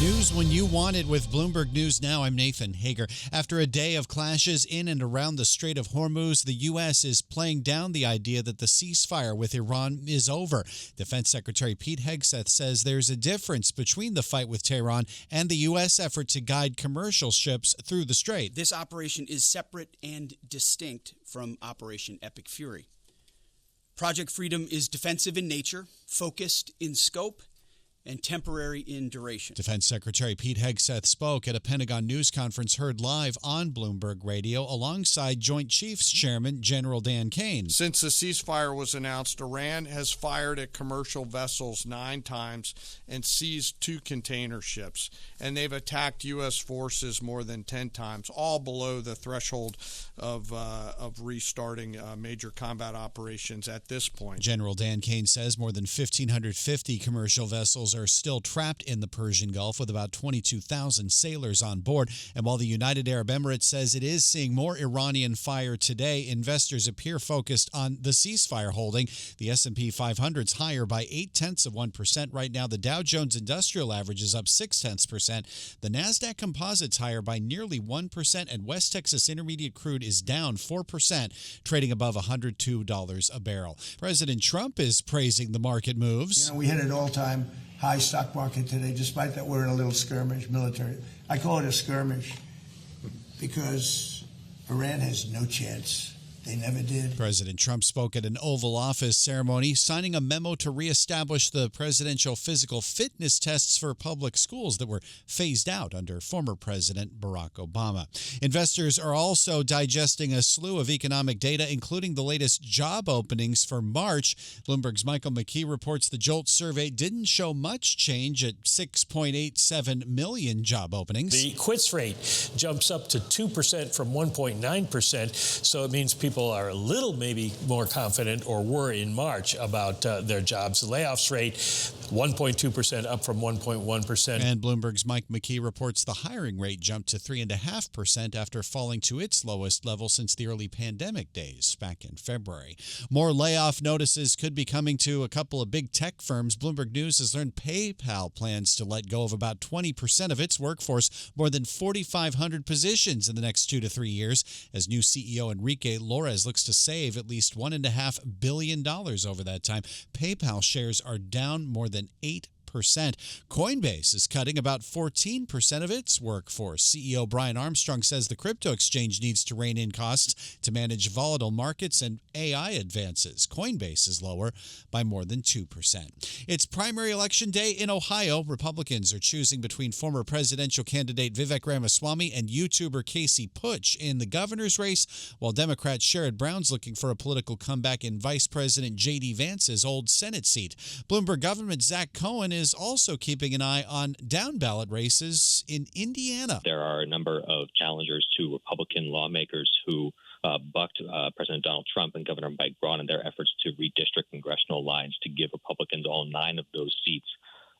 News when you want it with Bloomberg News Now. I'm Nathan Hager. After a day of clashes in and around the Strait of Hormuz, the U.S. is playing down the idea that the ceasefire with Iran is over. Defense Secretary Pete Hegseth says there's a difference between the fight with Tehran and the U.S. effort to guide commercial ships through the strait. This operation is separate and distinct from Operation Epic Fury. Project Freedom is defensive in nature, focused in scope, and temporary in duration. Defense Secretary Pete Hegseth spoke at a Pentagon news conference heard live on Bloomberg Radio alongside Joint Chiefs Chairman General Dan Kane. Since the ceasefire was announced, Iran has fired at commercial vessels 9 times and seized 2 container ships. And they've attacked U.S. forces more than 10 times, all below the threshold of restarting major combat operations at this point. General Dan Kane says more than 1,550 commercial vessels are still trapped in the Persian Gulf with about 22,000 sailors on board. And while the United Arab Emirates says it is seeing more Iranian fire today, investors appear focused on the ceasefire holding. The S&P 500's higher by 0.8% right now. The Dow Jones Industrial Average is up 0.6%. The Nasdaq Composite's higher by nearly 1%, and West Texas Intermediate crude is down 4%, trading above $102 a barrel. President Trump is praising the market moves. We hit an all-time high stock market today, despite that we're in a little skirmish, military. I call it a skirmish because Iran has no chance. They never did. President Trump spoke at an Oval Office ceremony, signing a memo to reestablish the presidential physical fitness tests for public schools that were phased out under former President Barack Obama. Investors are also digesting a slew of economic data, including the latest job openings for March. Bloomberg's Michael McKee reports the JOLTS survey didn't show much change at 6.87 million job openings. The quits rate jumps up to 2% from 1.9%, so it means people are a little maybe more confident or were in March about their jobs. The layoffs rate, 1.2% up from 1.1%. And Bloomberg's Mike McKee reports the hiring rate jumped to 3.5% after falling to its lowest level since the early pandemic days back in February. More layoff notices could be coming to a couple of big tech firms. Bloomberg News has learned PayPal plans to let go of about 20% of its workforce, more than 4,500 positions in the next 2 to 3 years, as new CEO Enrique Lores looks to save at least $1.5 billion over that time. PayPal shares are down more than 8%. Coinbase is cutting about 14% of its workforce. CEO Brian Armstrong says the crypto exchange needs to rein in costs to manage volatile markets and AI advances. Coinbase is lower by more than 2%. It's primary election day in Ohio. Republicans are choosing between former presidential candidate Vivek Ramaswamy and YouTuber Casey Putsch in the governor's race, while Democrat Sherrod Brown's looking for a political comeback in Vice President J.D. Vance's old Senate seat. Bloomberg government Zach Cohen is also keeping an eye on down-ballot races in Indiana. There are a number of challengers to Republican lawmakers who bucked President Donald Trump and Governor Mike Braun in their efforts to redistrict congressional lines to give Republicans all 9 of those seats.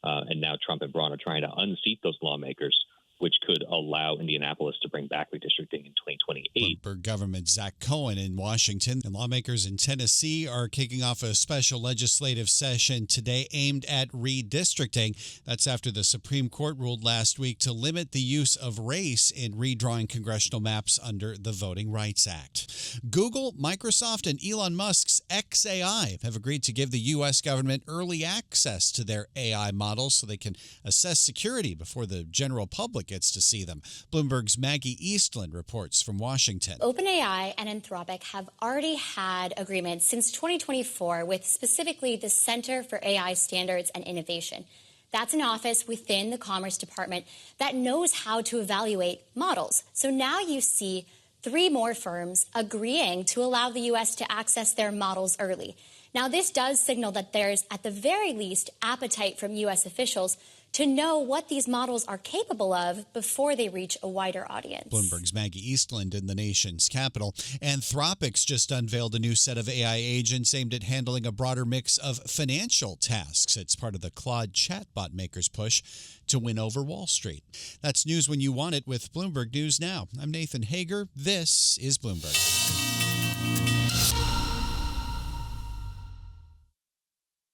And now Trump and Braun are trying to unseat those lawmakers, which could allow Indianapolis to bring back redistricting in 2028. Bloomberg government Zach Cohen in Washington. And lawmakers in Tennessee are kicking off a special legislative session today aimed at redistricting. That's after the Supreme Court ruled last week to limit the use of race in redrawing congressional maps under the Voting Rights Act. Google, Microsoft, and Elon Musk's XAI have agreed to give the U.S. government early access to their AI models so they can assess security before the general public gets to see them. Bloomberg's Maggie Eastland reports from Washington. OpenAI and Anthropic have already had agreements since 2024 with specifically the Center for AI Standards and Innovation. That's an office within the Commerce Department that knows how to evaluate models. So now you see 3 more firms agreeing to allow the U.S. to access their models early. Now, this does signal that there's, at the very least, appetite from U.S. officials to know what these models are capable of before they reach a wider audience. Bloomberg's Maggie Eastland in the nation's capital. Anthropic's just unveiled a new set of AI agents aimed at handling a broader mix of financial tasks. It's part of the Claude chatbot maker's push to win over Wall Street. That's news when you want it with Bloomberg News Now. I'm Nathan Hager. This is Bloomberg.